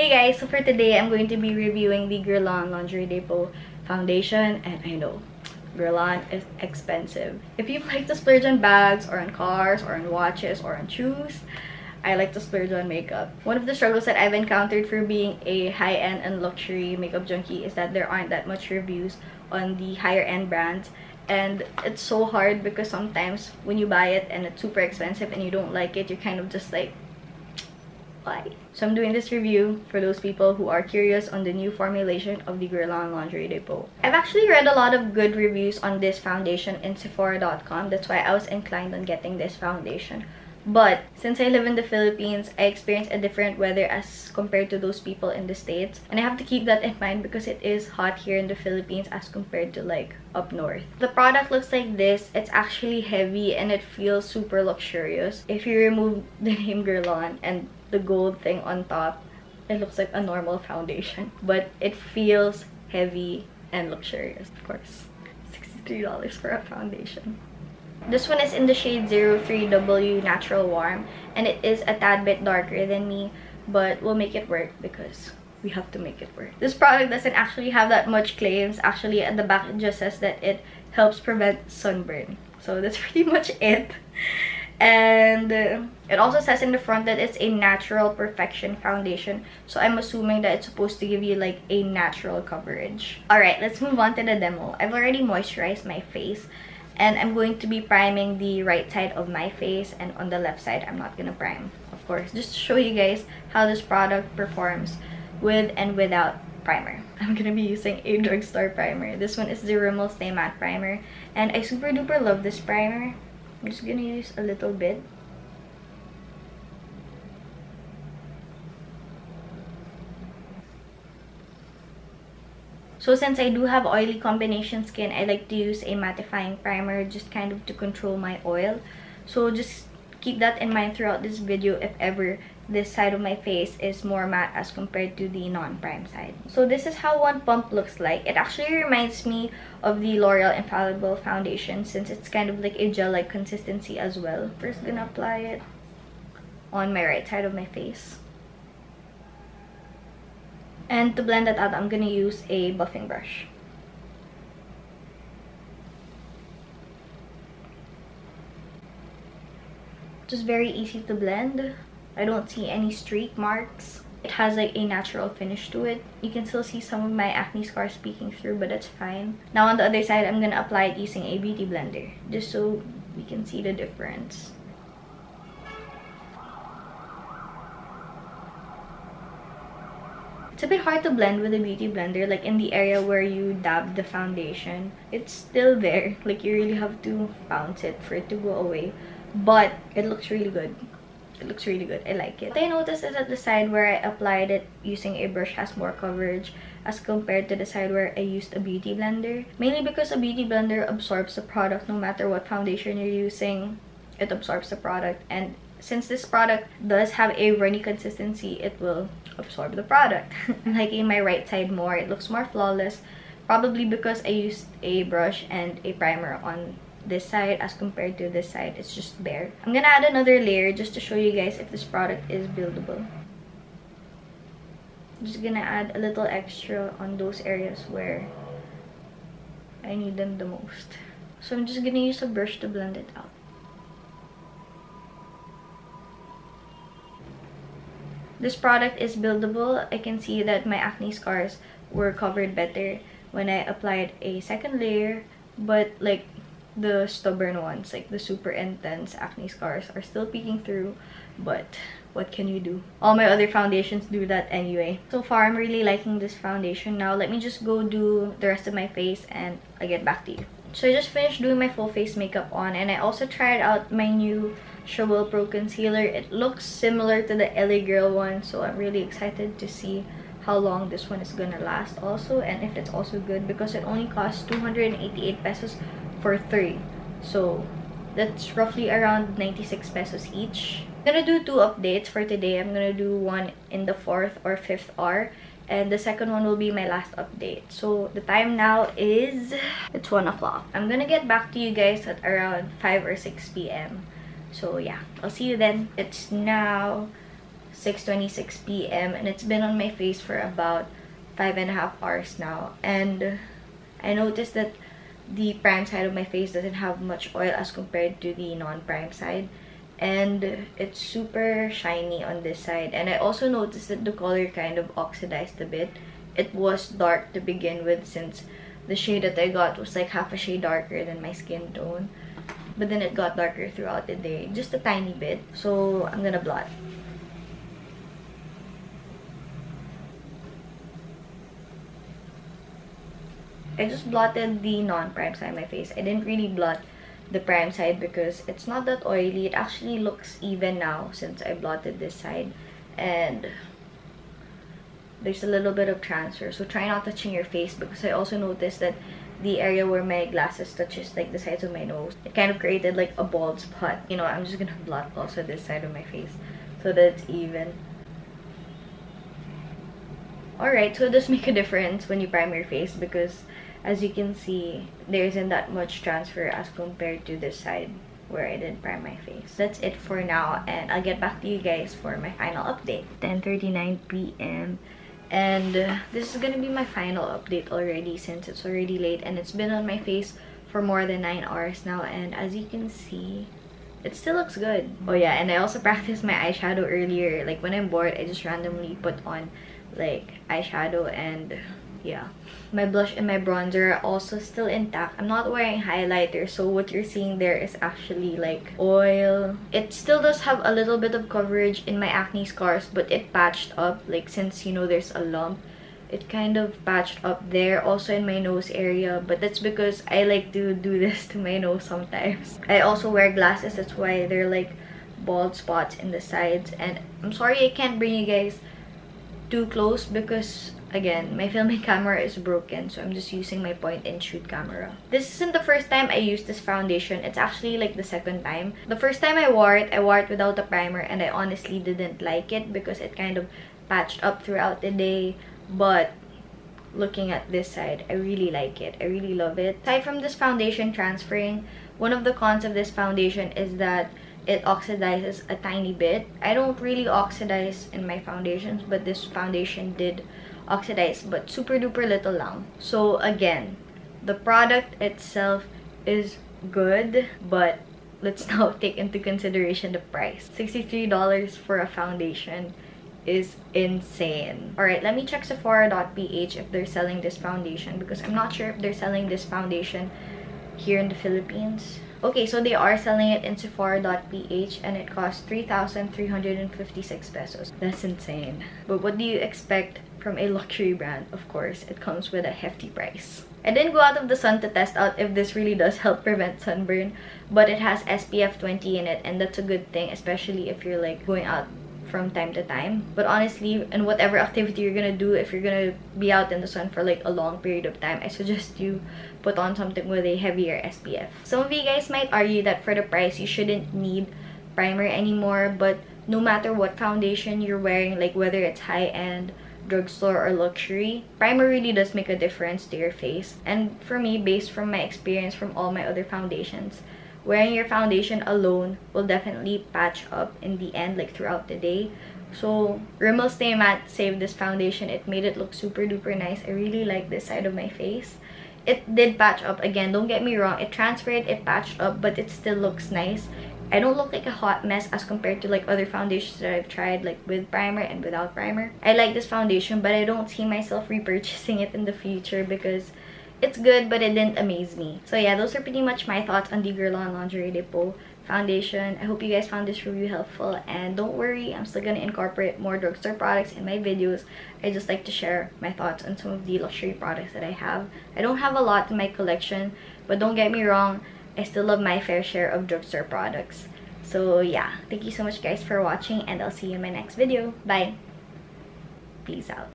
Hey guys, so for today, I'm going to be reviewing the Guerlain Lingerie de Peau foundation. And I know, Guerlain is expensive. If you like to splurge on bags, or on cars, or on watches, or on shoes, I like to splurge on makeup. One of the struggles that I've encountered for being a high-end and luxury makeup junkie is that there aren't that much reviews on the higher-end brands. And it's so hard because sometimes when you buy it and it's super expensive and you don't like it, you're kind of just like, why? So I'm doing this review for those people who are curious on the new formulation of the Guerlain Lingerie de Peau. I've actually read a lot of good reviews on this foundation in Sephora.com. That's why I was inclined on getting this foundation. But since I live in the Philippines, I experience a different weather as compared to those people in the States. And I have to keep that in mind because it is hot here in the Philippines as compared to like up north. The product looks like this. It's actually heavy and it feels super luxurious. If you remove the name Guerlain and the gold thing on top, it looks like a normal foundation. But it feels heavy and luxurious, of course. $63 for a foundation. This one is in the shade 03W Natural Warm, and it is a tad bit darker than me, but we'll make it work because we have to make it work. This product doesn't actually have that much claims. Actually, at the back it just says that it helps prevent sunburn. So that's pretty much it. And it also says in the front that it's a natural perfection foundation, so I'm assuming that it's supposed to give you like a natural coverage. Alright, let's move on to the demo. I've already moisturized my face, and I'm going to be priming the right side of my face, and on the left side I'm not gonna prime, of course, just to show you guys how this product performs with and without primer. I'm gonna be using a drugstore primer. This one is the Rimmel Stay Matte Primer, and I super duper love this primer. I'm just gonna use a little bit. So since I do have oily combination skin, I like to use a mattifying primer just kind of to control my oil. So just keep that in mind throughout this video if ever this side of my face is more matte as compared to the non-prime side. So this is how one pump looks like. It actually reminds me of the L'Oreal Infallible foundation since it's kind of like a gel-like consistency as well. First gonna apply it on my right side of my face. And to blend that out, I'm gonna use a buffing brush. Just very easy to blend. I don't see any streak marks. It has like a natural finish to it. You can still see some of my acne scars peeking through, but that's fine. Now on the other side, I'm gonna apply it using a beauty blender, just so we can see the difference. It's a bit hard to blend with a beauty blender, like in the area where you dab the foundation. It's still there, like you really have to bounce it for it to go away. But it looks really good. It looks really good. I like it. What I noticed is that the side where I applied it using a brush has more coverage as compared to the side where I used a beauty blender. Mainly because a beauty blender absorbs the product no matter what foundation you're using. It absorbs the product, and since this product does have a runny consistency, it will absorb the product. I'm liking my right side more. It looks more flawless, probably because I used a brush and a primer on this side as compared to this side. It's just bare. I'm gonna add another layer just to show you guys if this product is buildable. I'm just gonna add a little extra on those areas where I need them the most. So I'm just gonna use a brush to blend it out. This product is buildable. I can see that my acne scars were covered better when I applied a second layer, but like the stubborn ones, like the super intense acne scars, are still peeking through, but what can you do? All my other foundations do that anyway. So far, I'm really liking this foundation. Now, let me just go do the rest of my face and I'll get back to you. So I just finished doing my full face makeup on, and I also tried out my new Showell Pro Concealer. It looks similar to the LA Girl one, so I'm really excited to see how long this one is gonna last also, and if it's also good, because it only costs 288 pesos for 3. So that's roughly around 96 pesos each. I'm gonna do 2 updates for today. I'm gonna do one in the 4th or 5th hour, and the second one will be my last update. So the time now is, it's 1 o'clock. I'm gonna get back to you guys at around 5 or 6 p.m. So yeah, I'll see you then. It's now 6:26 p.m. and it's been on my face for about 5.5 hours now. And I noticed that the prime side of my face doesn't have much oil as compared to the non-prime side. And it's super shiny on this side. And I also noticed that the color kind of oxidized a bit. It was dark to begin with, since the shade that I got was like half a shade darker than my skin tone. But then it got darker throughout the day, just a tiny bit. So I'm gonna blot. I just blotted the non-prime side of my face. I didn't really blot the prime side because it's not that oily. It actually looks even now since I blotted this side. And there's a little bit of transfer, so try not touching your face, because I also noticed that the area where my glasses touches like the sides of my nose, it kind of created like a bald spot. You know, I'm just gonna blot also this side of my face so that it's even. Alright, so it does make a difference when you prime your face, because as you can see, there isn't that much transfer as compared to this side where I didn't prime my face. That's it for now, and I'll get back to you guys for my final update. 10:39 p.m. and this is gonna be my final update already, since it's already late and it's been on my face for more than 9 hours now. And as you can see, it still looks good. Oh yeah, and I also practiced my eyeshadow earlier. Like when I'm bored, I just randomly put on like eyeshadow, and yeah. My blush and my bronzer are also still intact. I'm not wearing highlighter, so what you're seeing there is actually like oil. It still does have a little bit of coverage in my acne scars, but it patched up. Like, since you know there's a lump, it kind of patched up there, also in my nose area. But that's because I like to do this to my nose sometimes. I also wear glasses, that's why they're like bald spots in the sides. And I'm sorry I can't bring you guys too close because again, my filming camera is broken, so I'm just using my point and shoot camera. This isn't the first time I used this foundation. It's actually like the second time. The first time I wore it without a primer, and I honestly didn't like it because it kind of patched up throughout the day. But looking at this side, I really like it. I really love it. Aside from this foundation transferring, one of the cons of this foundation is that it oxidizes a tiny bit. I don't really oxidize in my foundations, but this foundation did oxidize, but super duper little lang. So again, the product itself is good, but let's now take into consideration the price. $63 for a foundation is insane. Alright, let me check Sephora.ph if they're selling this foundation, because I'm not sure if they're selling this foundation here in the Philippines. Okay, so they are selling it in Sephora.ph and it costs 3,356 pesos. That's insane. But what do you expect from a luxury brand? Of course, it comes with a hefty price. I didn't go out of the sun to test out if this really does help prevent sunburn, but it has SPF 20 in it, and that's a good thing, especially if you're like going out from time to time. But honestly, in whatever activity you're gonna do, if you're gonna be out in the sun for like a long period of time, I suggest you put on something with a heavier SPF. Some of you guys might argue that for the price you shouldn't need primer anymore, but no matter what foundation you're wearing, like whether it's high-end, drugstore, or luxury, primer really does make a difference to your face. And for me, based from my experience from all my other foundations, wearing your foundation alone will definitely patch up in the end, like throughout the day. So Rimmel Stay Matte saved this foundation. It made it look super duper nice. I really like this side of my face. It did patch up again, don't get me wrong. It transferred, it patched up, but it still looks nice. I don't look like a hot mess as compared to like other foundations that I've tried, like with primer and without primer. I like this foundation, but I don't see myself repurchasing it in the future because it's good, but it didn't amaze me. So yeah, those are pretty much my thoughts on the Guerlain Lingerie de Peau foundation. I hope you guys found this review helpful, and don't worry, I'm still gonna incorporate more drugstore products in my videos. I just like to share my thoughts on some of the luxury products that I have. I don't have a lot in my collection, but don't get me wrong, I still love my fair share of drugstore products. So yeah, thank you so much guys for watching, and I'll see you in my next video. Bye! Peace out.